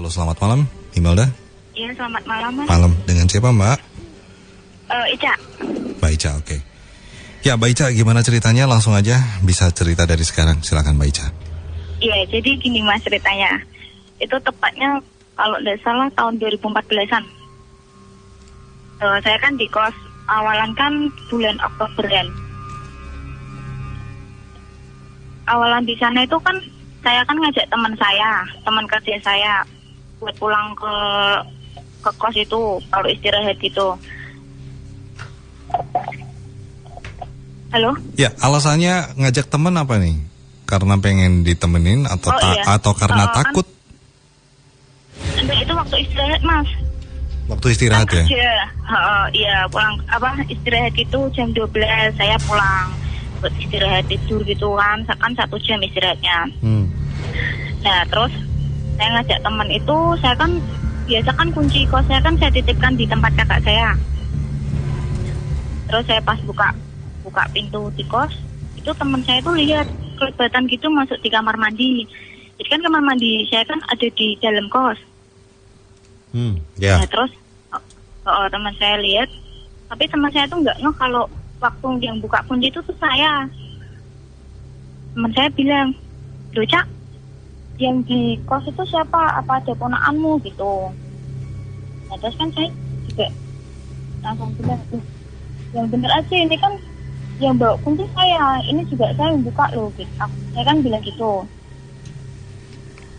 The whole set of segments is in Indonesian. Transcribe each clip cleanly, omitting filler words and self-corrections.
halo selamat malam, Imelda. Iya, selamat malam, Mas. Malam, dengan siapa Mbak? Ica. Mbak Ica, oke. Ya Mbak Ica, gimana ceritanya? Langsung aja bisa cerita dari sekarang, silakan Mbak Ica. Iya, jadi gini Mas ceritanya. Itu tepatnya kalau tidak salah tahun 2014-an. Saya kan di kos, awalan kan bulan Oktoberan. Awalan di sana itu kan saya kan ngajak teman kerja saya buat pulang ke kos itu kalau istirahat gitu. Halo? Ya, alasannya ngajak teman apa nih? Karena pengen ditemenin atau atau karena takut? Itu waktu istirahat, Mas. Waktu istirahat ya? Iya, pulang istirahat itu jam 12 saya pulang buat istirahat tidur gitu kan 1 jam istirahatnya. Nah terus saya ngajak teman itu, saya kan biasa kan kunci kos saya kan saya titipkan di tempat kakak saya. Terus saya pas buka pintu di kos, itu teman saya itu lihat kelebatan gitu masuk di kamar mandi. Jadi kan kamar mandi saya kan ada di dalam kos. Nah terus teman saya lihat, tapi teman saya tuh nggak ngeh kalau waktu yang buka kunci itu tuh saya. Teman saya bilang, "Loh Cak, yang di kos itu siapa? Apa ada ponakanmu?" gitu. Nah terus kan saya juga langsung bilang, "Yang bener aja, ini kan yang bawa kunci saya, ini juga saya yang buka loh," gitu. Saya kan bilang gitu.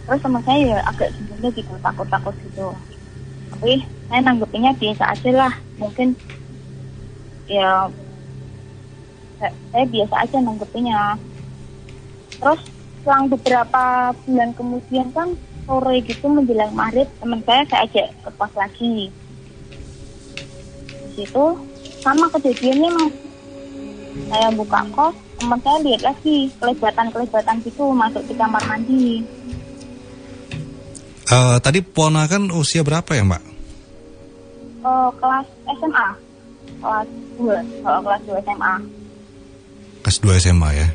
Terus teman saya ya agak sebenarnya gitu, takut-takut gitu. Tapi saya nanggepinnya biasa aja lah, mungkin ya saya biasa aja nanggepinnya. Terus selang beberapa bulan kemudian kan sore gitu menjelang maghrib, teman saya ajak ke kos lagi. Di situ sama kejadiannya Mas. Saya buka kos, teman saya lihat lagi kelebatan gitu masuk di kamar mandi. Tadi ponakan usia berapa ya Mbak? Kelas SMA. Kelas 2 SMA. Kelas 2 SMA ya?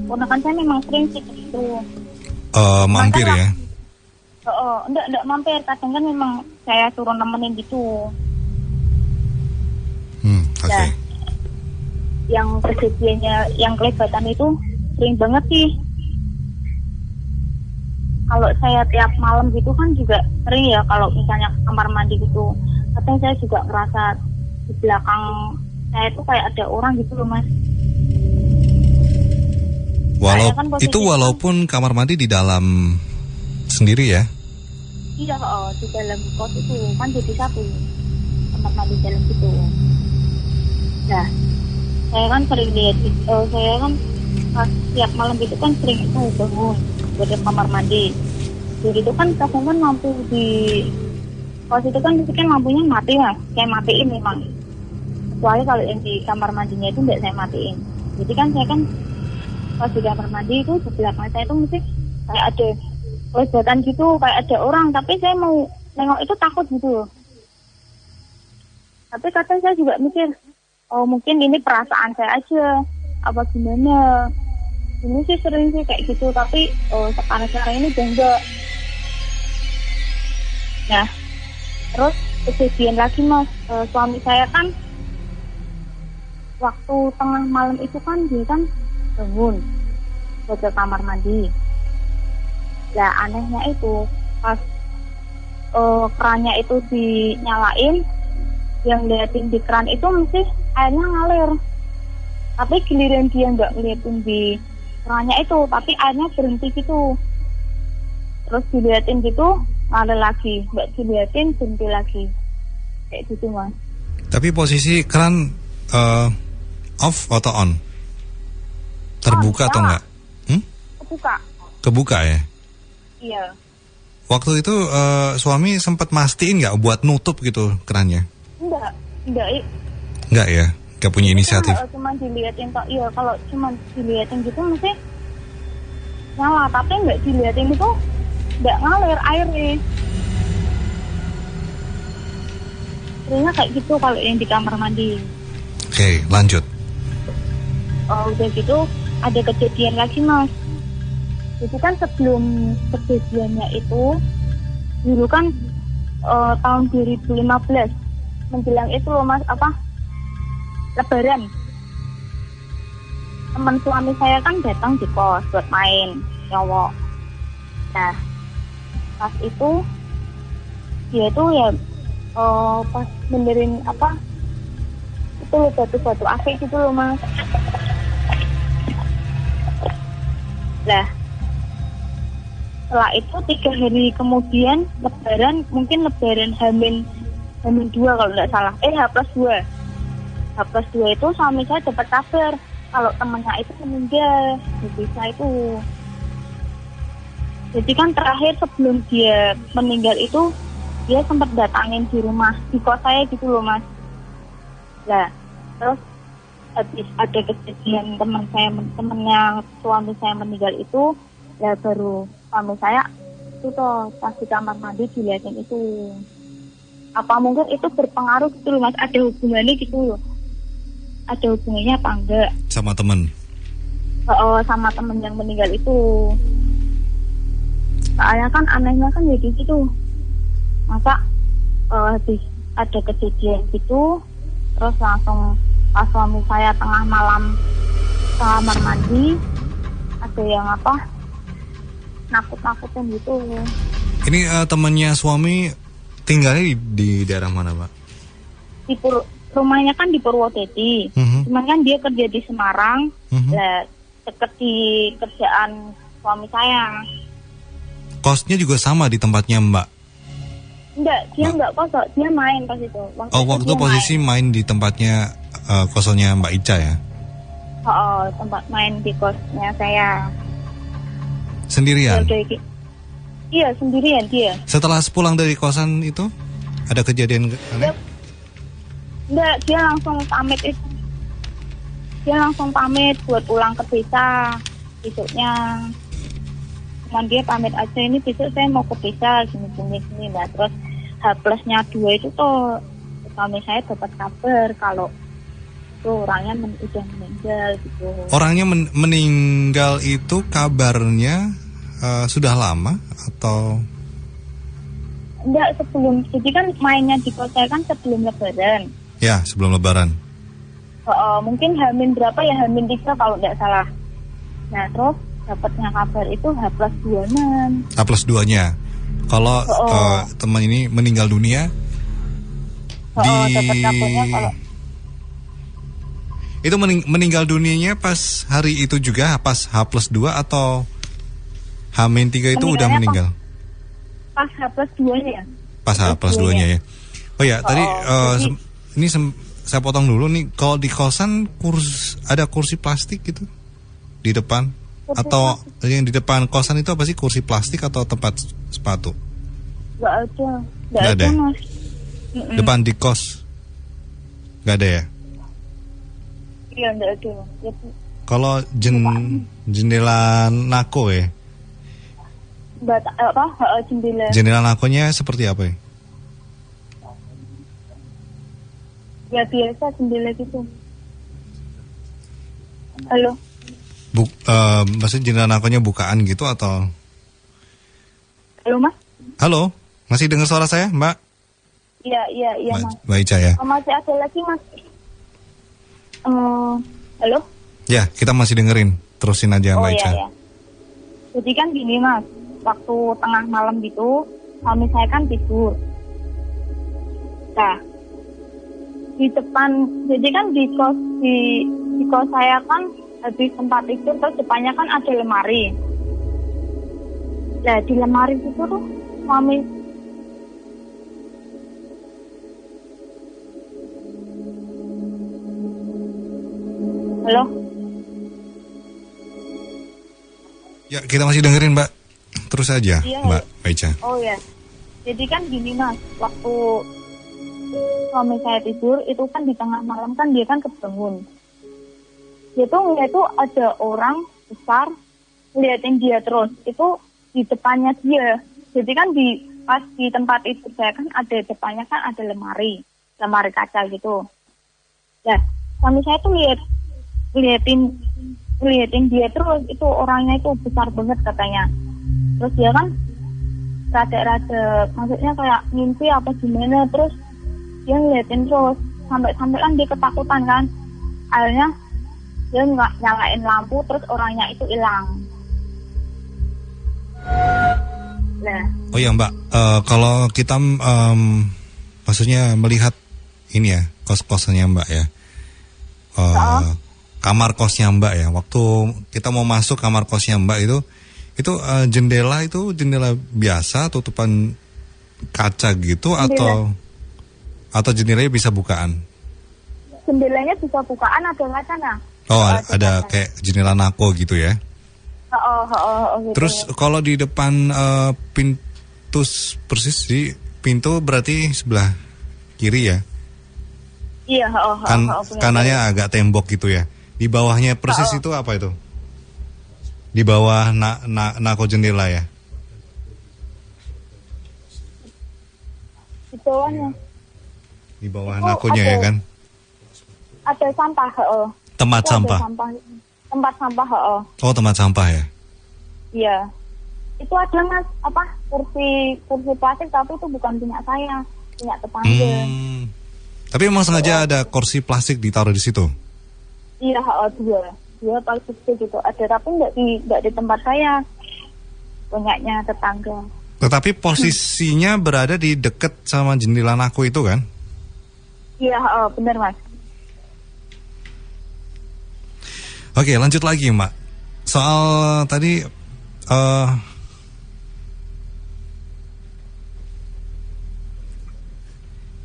Ponakan saya memang sering sih gitu. Mampir ya? Enggak mampir, kadang kan memang saya suruh nemenin gitu. Oke. Nah, yang kejadiannya, yang kelebatan itu sering banget sih. Kalau saya tiap malam gitu kan juga sering ya, kalau misalnya ke kamar mandi gitu. Kadang saya juga ngerasa di belakang saya itu kayak ada orang gitu loh Mas. Walaupun kamar mandi di dalam sendiri ya? Iya, di dalam kos itu kan jadi satu kamar mandi dalam gitu. Nah, saya kan sering lihat, saya kan pas tiap malam gitu kan sering itu bangun buat kamar mandi. Jadi itu kan kadang kan lampu di kos itu kan lampunya mati Mas, saya matiin memang. Kecuali kalau yang di kamar mandinya itu enggak saya matiin. Jadi kan saya kan pas di kamar mandi itu di belakang saya itu mesti kayak ada kelebatan gitu, kayak ada orang, tapi saya mau nengok itu takut gitu. Tapi kadang saya juga mikir, oh mungkin ini perasaan saya aja, apa gimana. Ini sih sering sih kayak gitu, tapi sekarang ini udah enggak. Nah, terus kejadian lagi Mas, suami saya kan waktu tengah malam itu kan dia kan bangun ke kamar mandi. Lah anehnya itu pas kerannya itu dinyalain, yang liatin di keran itu mesti airnya ngalir. Tapi giliran dia nggak ngeliatin di kerannya itu, tapi airnya berhenti gitu. Terus diliatin gitu ngalir lagi, nggak diliatin berhenti lagi, kayak gitu Mas. Tapi posisi keran off atau on? Terbuka atau enggak? Kebuka ya? Iya. Waktu itu suami sempat mastiin nggak buat nutup gitu kerannya? Enggak ya? Nggak punya inisiatif? Cuma diliatin tok, iya, kalau cuma diliatin gitu mesti nyala, tapi nggak diliatin itu nggak ngalir airnya. Seringnya kayak gitu kalau yang di kamar mandi. Oke, lanjut. Udah gitu ada kejadian lagi Mas. Jadi kan sebelum kejadiannya itu dulu kan tahun 2015 menjelang itu loh Mas, Lebaran. Teman suami saya kan datang di kos buat main cowok. Nah, pas itu dia itu ya pas benerin itu loh batu-batu akik gitu loh Mas. Lah, setelah itu 3 hari kemudian Lebaran, mungkin Lebaran Hamin 2 kalau nggak salah, H+2 itu suami saya dapat kabar kalau temennya itu meninggal di desa itu. Jadi kan terakhir sebelum dia meninggal itu dia sempat datangin di rumah di kos saya gitu loh Mas. Lah terus habis ada kejadian temennya suami saya meninggal itu, ya baru suami saya itu toh pas di kamar mandi dilihatin itu. Apa mungkin itu berpengaruh gitu loh Mas, ada hubungannya gitu loh. Ada hubungannya apa enggak? Sama temen? Sama temen yang meninggal itu. Soalnya kan anehnya kan jadi gitu. Masa habis ada kejadian gitu, terus langsung pas suami saya tengah malam kamar mandi, ada yang nakut-nakutin gitu. Ini temannya suami tinggalnya di daerah mana, Pak? Rumahnya kan di Purwodadi, cuman kan dia kerja di Semarang, deket di kerjaan suami saya. Kosnya juga sama di tempatnya Mbak? Enggak, dia enggak kos, dia main pas itu. Waktu posisi main di tempatnya kosnya Mbak Ica ya? Tempat main di kosnya saya. Sendirian? Iya, sendirian dia. Setelah pulang dari kosan itu, ada kejadian aneh? Enggak, dia langsung pamit itu. Dia langsung pamit buat pulang ke desa besoknya. Cuman dia pamit aja, ini besok saya mau ke desa gini. Nah, terus H+2 itu tuh suami saya dapat kabar kalau itu orangnya udah meninggal gitu. Orangnya meninggal itu kabarnya sudah lama atau? Enggak, sebelum, jadi kan mainnya di kos saya kan sebelum Lebaran. Ya, sebelum Lebaran. Mungkin Hamin berapa ya, Hamin 3 kalau nggak salah. Nah, terus dapatnya kabar itu H+2-nya. H+2-nya. Kalau teman ini meninggal dunia dapat kabarnya kalau itu meninggal dunianya pas hari itu juga, pas H+2 atau H-3 itu udah meninggal? Pas H+2-nya. Pas H+2-nya ya. Oh ya, tadi ini saya potong dulu nih. Kalau di kosan ada kursi plastik gitu di depan? Atau yang di depan kosan itu apa sih, kursi plastik atau tempat sepatu? Nggak ada Mas. Depan di kos nggak ada ya? Iya, nggak ada. Kalau jendela nako ya? Jendela nakonya seperti apa ya? Ya biasa jendela gitu. Halo? Maksudnya jendela nakonya bukaan gitu atau? Halo Mas? Halo, masih dengar suara saya Mbak? Iya Mas. Mbak Ica ya? Masih ada lagi Mas. Halo? Ya, kita masih dengerin. Terusin aja Mbak Ica. Iya. Jadi kan gini Mas, waktu tengah malam gitu, suami saya kan tidur. Nah, di depan, jadi kan di kos saya kan habis tempat tidur, terus depannya kan ada lemari. Nah, di lemari itu tuh suami. Halo? Ya, kita masih dengerin Mbak. Terus aja iya, Mbak Ica. Oh ya, jadi kan gini Mas, waktu suami saya tidur itu kan di tengah malam kan dia kan kebangun. Dia tuh ngeliat tuh ada orang besar ngeliatin dia terus. Itu di depannya dia. Jadi kan pas di tempat itu saya kan ada depannya kan ada lemari kaca gitu. Nah, suami saya tuh ngeliatin dia terus. Itu orangnya itu besar banget katanya. Terus dia kan rada maksudnya kayak mimpi apa gimana, terus dia ngeliatin terus sampai kan dia ketakutan kan, akhirnya dia nggak nyalain lampu, terus orangnya itu hilang. Nah. Oh ya Mbak, kalau kita maksudnya melihat ini ya kos-kosannya Mbak ya, kamar kosnya Mbak ya, waktu kita mau masuk kamar kosnya Mbak itu jendela biasa tutupan kaca gitu atau jendelanya bisa bukaan? Jendelanya bisa bukaan, ada kacanya. Oh ada kayak jendela nako gitu ya? Gitu. Terus kalau di depan pintu persis di pintu berarti sebelah kiri ya? Iya. Kanannya agak tembok gitu ya. Di bawahnya persis itu apa itu? Di bawah nako jendela ya? Di bawahnya. Di bawah nakonya ya kan? Ada sampah. Tempat sampah. Tempat sampah. Oh tempat sampah ya? Iya. Itu ada mas kursi plastik, tapi itu bukan punya saya, punya tetangga. Tapi emang sengaja ada kursi plastik ditaruh di situ? Iya, dua plastik gitu ada, tapi nggak di tempat saya, punyanya tetangga. Tetapi posisinya berada di dekat sama jendela naku itu kan? Iya, benar mas. Oke, lanjut lagi Mbak. Soal tadi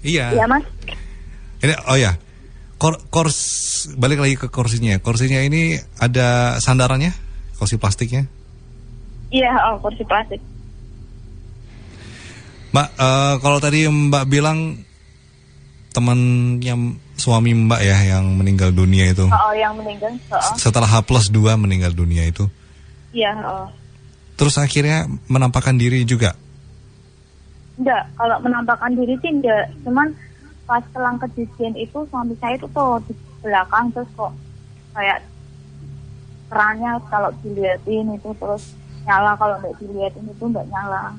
iya. Iya mas. Ini balik lagi ke kursinya. Kursinya ini ada sandarannya, kursi plastiknya? Iya, kursi plastik. Mbak, kalau tadi Mbak bilang temannya suami Mbak ya yang meninggal dunia itu. Yang meninggal. Setelah H+2 meninggal dunia itu. Iya. Terus akhirnya menampakkan diri juga? Enggak, kalau menampakkan diri sih enggak. Cuman pas selang kejadian itu suami saya itu tuh di belakang, terus kok kayak kerannya kalau dilihatin itu terus nyala, kalau enggak dilihatin itu enggak nyala.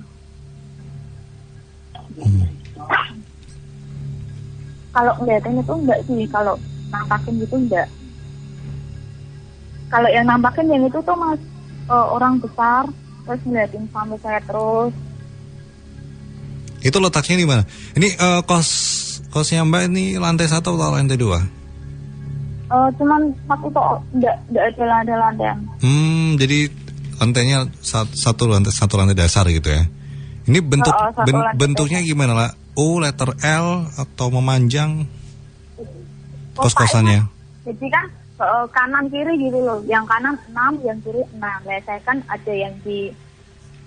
Kalau ngeliatin itu enggak sih, kalau nampakin gitu enggak. Kalau yang nampakin yang itu tuh mas orang besar, terus ngeliatin suami saya terus. Itu letaknya di mana? Ini kosnya Mbak ini lantai 1 atau lantai 2? Cuman satu toh, enggak ada lantai. Jadi lantainya satu lantai dasar gitu ya. Ini bentuknya gimana lah? Letter L atau memanjang kos-kosannya? Jadi kan kanan kiri gitu loh. Yang kanan 6, yang kiri 6. Saya kan ada yang di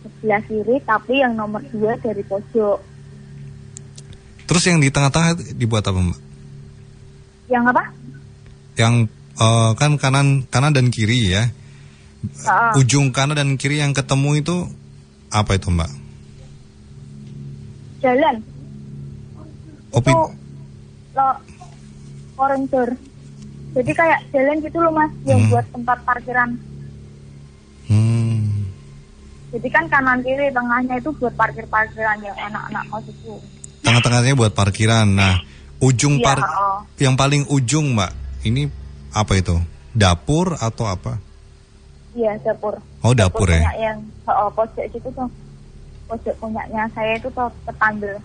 sebelah kiri, tapi yang nomor 2 dari pojok. Terus yang di tengah-tengah dibuat apa Mbak? Yang apa? Yang kan kanan dan kiri ya. Ujung kanan dan kiri yang ketemu itu apa itu Mbak? Jalan. Itu koridor. Jadi kayak jalan gitu loh mas, yang buat tempat parkiran. Jadi kan kanan kiri tengahnya itu buat parkiran yang enak-enak kos itu. Tengah-tengahnya buat parkiran. Nah, ujung yang paling ujung Mbak, ini apa itu? Dapur atau apa? Iya, dapur. Oh, dapur ya. Yang pojok gitu tuh. Pojok punyanya saya itu tuh tetangga.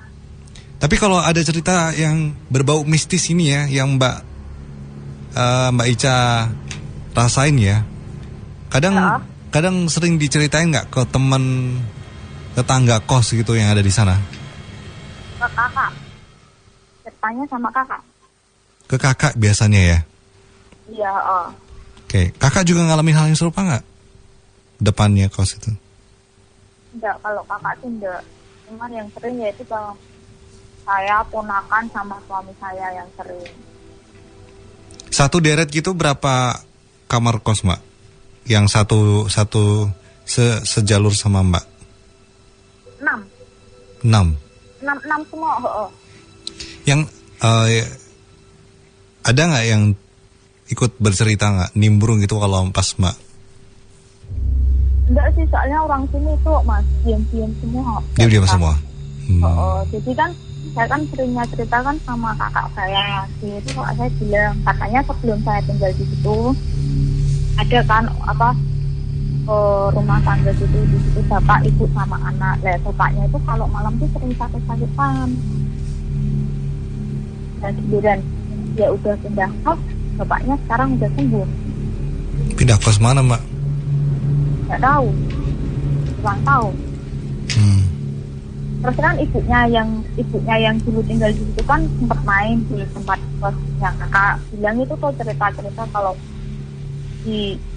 Tapi kalau ada cerita yang berbau mistis ini ya, yang Mbak Ica rasain ya, kadang sering diceritain nggak ke teman tetangga kos gitu yang ada di sana? Ke kakak. Ceritanya sama kakak. Ke kakak biasanya ya? Iya. Oke, kakak juga ngalamin hal yang serupa nggak? Depannya kos itu? Enggak, kalau kakak sih enggak. Cuman yang sering ya itu kalau saya ponakan sama suami saya yang sering. Satu deret gitu berapa kamar kos Mbak? Yang satu sejalur sama Mbak? 6 semua. Yang ada nggak yang ikut bercerita nggak, nimbrung gitu kalau pas Mbak Enggak sih, soalnya orang sini itu mas diam-diam semua. Diam-diam semua. Jadi kan saya kan seringnya cerita kan sama kakak saya. Dia itu kok saya bilang katanya sebelum saya tinggal di situ ada kan rumah tangga gitu, di situ bapak ibu sama anak. Lah bapaknya itu kalau malam tuh sering sakit-sakitan. Dan ya udah pindah kos, bapaknya sekarang udah sembuh. Pindah kos mana, Mbak? Nggak tahu, kurang tahu. Terus kan ibunya yang dulu tinggal di situ kan sempat main di tempat kos yang kakak bilang itu tuh cerita-cerita kalau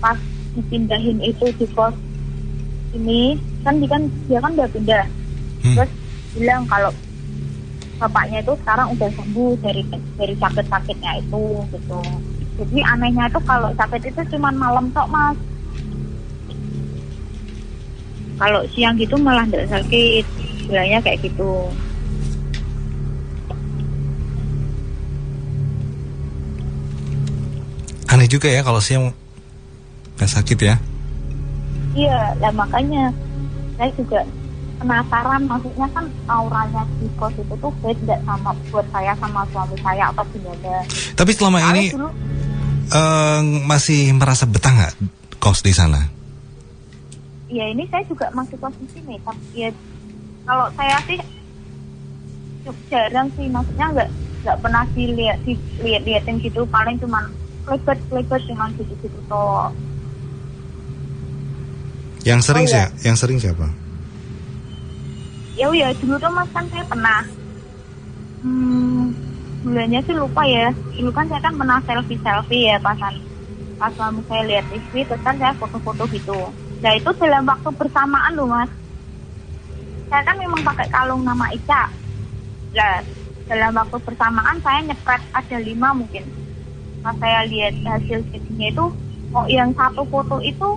pas dipindahin itu di kos ini kan dia kan udah pindah. Terus bilang kalau bapaknya itu sekarang udah sembuh dari sakit-sakitnya itu gitu. Jadi anehnya itu kalau sakit itu cuma malam tok mas. Kalau siang gitu malah nggak sakit, bilangnya kayak gitu. Aneh juga ya kalau siang nggak sakit ya? Iya, lah makanya saya juga penasaran. Maksudnya kan auranya di kos itu tuh beda sama buat saya sama suami saya atau gimana. Tapi selama ini dulu, masih merasa betah nggak kos di sana? Ya ini saya juga masih kos di sini, tapi ya kalau saya sih jarang sih, maksudnya nggak pernah dilihatin gitu, paling cuman lebat cuman gitu toh. Yang sering siapa? Ya dulu tuh mas kan saya pernah bulannya sih lupa ya. Dulu kan saya kan pernah selfie ya pas suami saya lihat TV, terus kan saya foto-foto gitu. Nah itu dalam waktu bersamaan loh mas. Saya kan memang pakai kalung nama Ica. Nah dalam waktu bersamaan saya nyepret ada 5 mungkin. Pas saya lihat hasil videonya itu, yang satu foto itu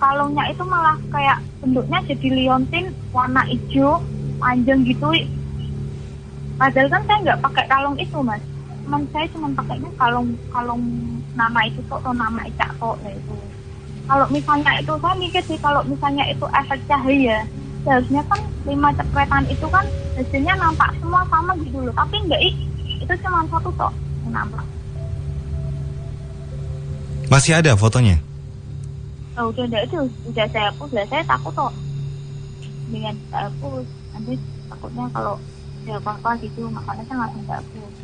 kalungnya itu malah kayak bentuknya jadi liontin warna hijau panjang gitu. Padahal kan saya nggak pakai kalung itu mas. Saya cuma pakainya kalung nama itu atau nama Ica kok. Nah itu. Kalau misalnya itu saya mikir sih kalau misalnya itu efek cahaya, seharusnya kan 5 cepretan itu kan hasilnya nampak semua sama gitu loh. Tapi enggak, itu cuma satu tok yang nampak. Masih ada fotonya? Oh, udah enggak, itu udah saya hapus lah. Saya takut kok dengan saya hapus, nanti takutnya kalau ada apa-apa gitu, makanya saya langsung hapus.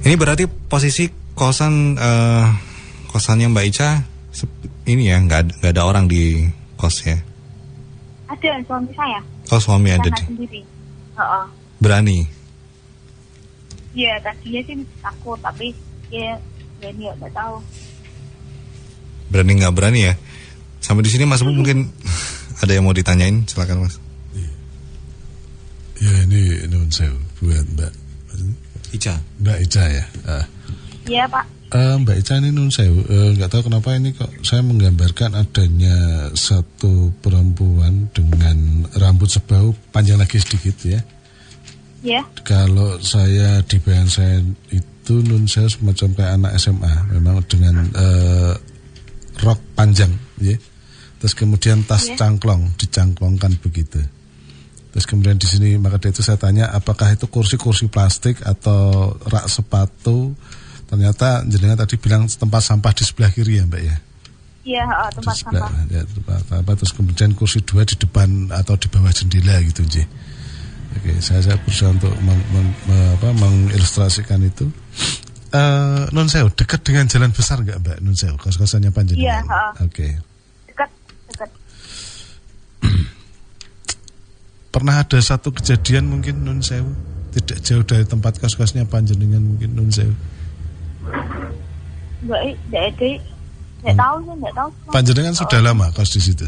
Ini berarti posisi kosannya Mbak Ica ini ya, nggak ada orang di kos ya? Ada suami saya. Oh suami ada di. Sendiri. Berani? Iya tadinya sih takut, tapi ya berani nggak tahu. Berani nggak berani ya? Sampai di sini Mas Bu mungkin ada yang mau ditanyain, silakan Mas. Ya ini non saya buat Mbak Ica. Mbak Ica ya. Iya Pak. Mbak Ica ini nun sewu, nggak tahu kenapa ini kok saya menggambarkan adanya satu perempuan dengan rambut sebau panjang lagi sedikit ya. Iya. Kalau saya di bayangan saya itu nun sewu semacam kayak anak SMA, memang dengan rok panjang, ya. Terus kemudian tas cangklong, dicangklongkan begitu. Terus kemudian di sini maka dari itu saya tanya apakah itu kursi plastik atau rak sepatu. Ternyata jenengan tadi bilang tempat sampah di sebelah kiri ya Mbak ya? Iya, tempat sampah. Ya, tempat sampah. Terus kemudian kursi 2 di depan atau di bawah jendela gitu Nji. Oke, saya berusaha untuk mengilustrasikan itu. Non Sewu, dekat dengan jalan besar nggak Mbak Non Sewu? Kos-kosannya panjenengan? Iya. Oke. Dekat. Pernah ada satu kejadian mungkin Non Sewu tidak jauh dari tempat kos-kosnya panjenengan mungkin Non Sewu? Nggak tahu. Panjenengan sudah lama kos di situ?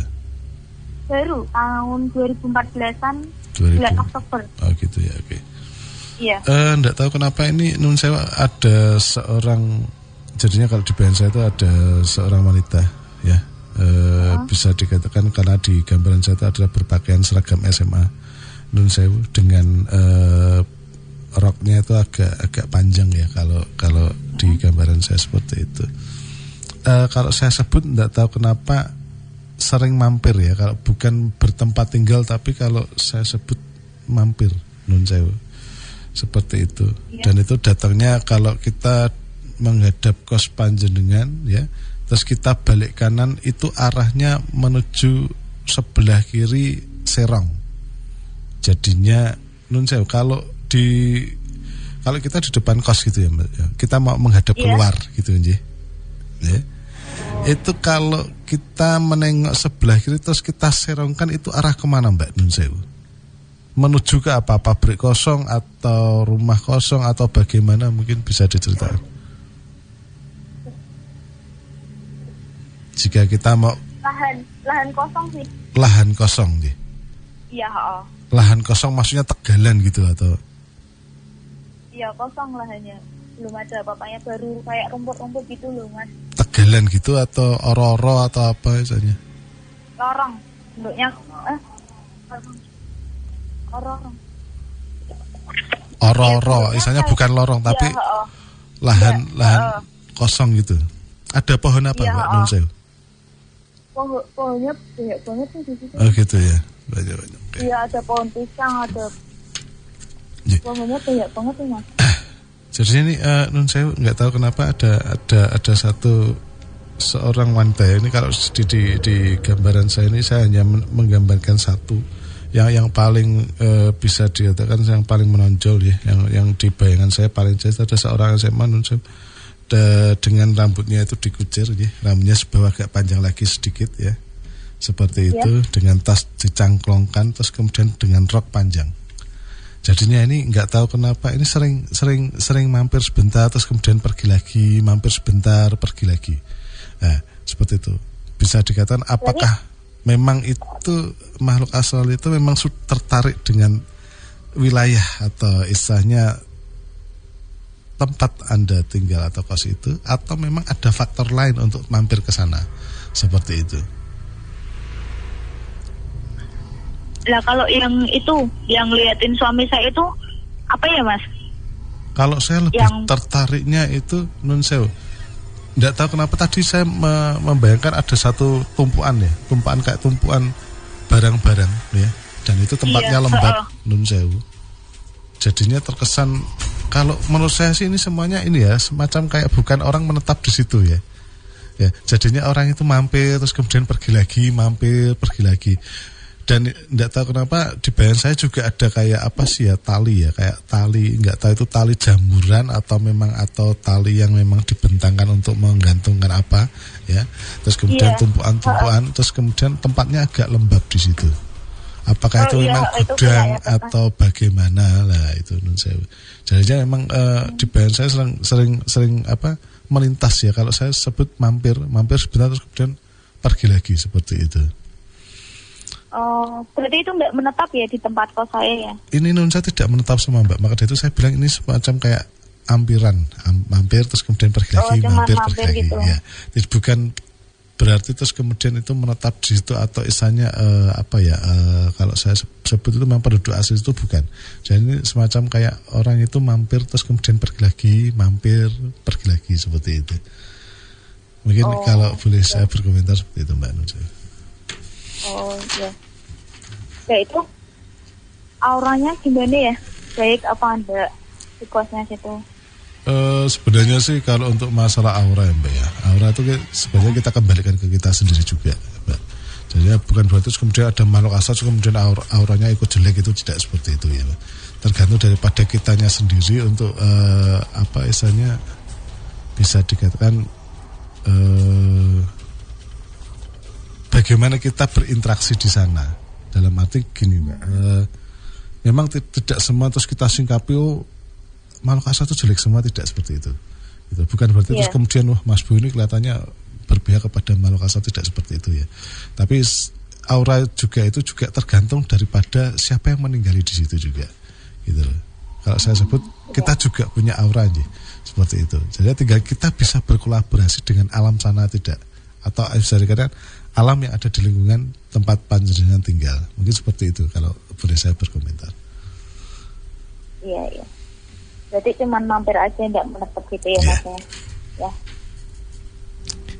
Baru tahun 2014-an, bulan Oktober. Oh gitu ya, oke. Iya. Nggak tahu kenapa ini Nun Sewu ada seorang, jadinya kalau di bayangan saya itu ada seorang wanita ya. Bisa dikatakan karena di gambaran saya itu adalah berpakaian seragam SMA Nun Sewu dengan roknya itu agak panjang ya kalau di gambaran saya seperti itu. Kalau saya sebut tidak tahu kenapa sering mampir ya, kalau bukan bertempat tinggal tapi kalau saya sebut mampir nun sewu seperti itu. Dan itu datangnya kalau kita menghadap kos panjenengan ya, terus kita balik kanan itu arahnya menuju sebelah kiri Serong. Jadinya nun sewu kalau kita di depan kos gitu ya Mbak, kita mau menghadap keluar gitu ya. Itu kalau kita menengok sebelah kiri terus kita serongkan itu arah kemana Mbak nun sewu? Menuju ke apa? Pabrik kosong atau rumah kosong atau bagaimana, mungkin bisa diceritakan. Jika kita mau lahan kosong sih. Lahan kosong nih. Iya, Lahan kosong maksudnya tegalan gitu atau? Iya, kosong lahannya. Belum ada apa-apanya, baru kayak rumput-rumput gitu loh, Mas. Tegalan gitu atau oro-oro atau apa misalnya? Lorong. Bentuknya Oro-oro. Oro-oro, misalnya bukan lorong tapi lahan kosong gitu. Ada pohon apa Mbak nun sewu? Pohonnya banyak banget sih di situ. Oh gitu ya, banyak. Iya, ada pohon pisang, ada pohonnya banyak banget sih Mas. Jadi ini nun sewu nggak tahu kenapa ada seorang wanita ya. Ini kalau di gambaran saya ini saya hanya menggambarkan satu yang paling bisa dikatakan yang paling menonjol ya, yang di bayangan saya paling jelas ada seorang SMA nun sewu dengan rambutnya itu dikucir ya, rambutnya sebawa agak panjang lagi sedikit ya, seperti itu dengan tas dicangklongkan terus kemudian dengan rok panjang. Jadinya ini nggak tahu kenapa ini sering mampir sebentar terus kemudian pergi lagi, mampir sebentar pergi lagi. Nah seperti itu bisa dikatakan apakah memang itu makhluk astral itu memang tertarik dengan wilayah atau istilahnya tempat Anda tinggal atau kos itu, atau memang ada faktor lain untuk mampir ke sana seperti itu? Lah kalau yang itu yang liatin suami saya itu apa ya Mas? Kalau saya lebih tertariknya itu nun sewu. Nggak tahu kenapa tadi saya membayangkan ada satu tumpuan kayak tumpuan barang-barang ya, dan itu tempatnya lembab nun sewu. Jadinya terkesan kalau menurut saya sih ini semuanya ini ya semacam kayak bukan orang menetap di situ ya. Ya, jadinya orang itu mampir terus kemudian pergi lagi, mampir pergi lagi. Dan enggak tahu kenapa di bayangan saya juga ada kayak apa sih ya, tali ya, kayak tali, enggak tahu itu tali jamuran atau tali yang memang dibentangkan untuk menggantungkan apa ya. Terus kemudian tumpuan-tumpuan, terus kemudian tempatnya agak lembab di situ. Apakah itu memang gudang atau bagaimana lah itu nun sewu. Jadi memang di bayangan saya sering apa melintas ya, kalau saya sebut mampir sebentar terus kemudian pergi lagi seperti itu. Oh, berarti itu enggak menetap ya di tempat kos saya ya? Ini nun saya tidak menetap semua Mbak, maka dari itu saya bilang ini semacam kayak ampiran, mampir terus kemudian pergi lagi, mampir pergi lagi gitu. Ya. Jadi bukan berarti terus kemudian itu menetap di situ atau istilahnya kalau saya sebut itu memang penduduk asli itu bukan. Jadi ini semacam kayak orang itu mampir terus kemudian pergi lagi, mampir pergi lagi seperti itu. Mungkin kalau boleh saya berkomentar seperti itu Mbak Nun. Oh iya. Ya itu auranya gimana ya? Baik apa enggak di kosnya situ? Sebenarnya sih kalau untuk masalah aura ya Mbak ya, aura itu sebenarnya kita kembalikan ke kita sendiri juga Mbak. Jadi bukan berarti kemudian ada makhluk astral kemudian auranya ikut jelek, itu tidak seperti itu ya Mbak. Tergantung daripada kitanya sendiri untuk istilahnya bisa dikatakan bagaimana kita berinteraksi di sana. Dalam arti gini Mbak, memang tidak semua terus kita singkapi makhluk astral itu jelek semua, tidak seperti itu. Bukan berarti terus kemudian Mas Bu ini kelihatannya berpihak kepada makhluk astral, tidak seperti itu ya. Tapi aura juga itu juga tergantung daripada siapa yang meninggali di situ juga. Gitu loh. Kalau saya sebut kita juga punya aura aja, seperti itu. Jadi tinggal kita bisa berkolaborasi dengan alam sana tidak, atau bisa dikatakan alam yang ada di lingkungan tempat panjenengan tinggal. Mungkin seperti itu kalau boleh saya berkomentar. Iya. Berarti cuma mampir aja, tidak menetap gitu ya Mas ya. Ya.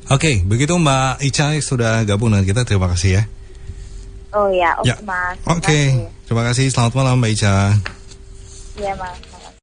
Oke, begitu Mbak Ica sudah gabung dengan kita, terima kasih ya. Oh ya, oke Mas. Oke, terima kasih. Selamat malam Mbak Ica. Iya Mas.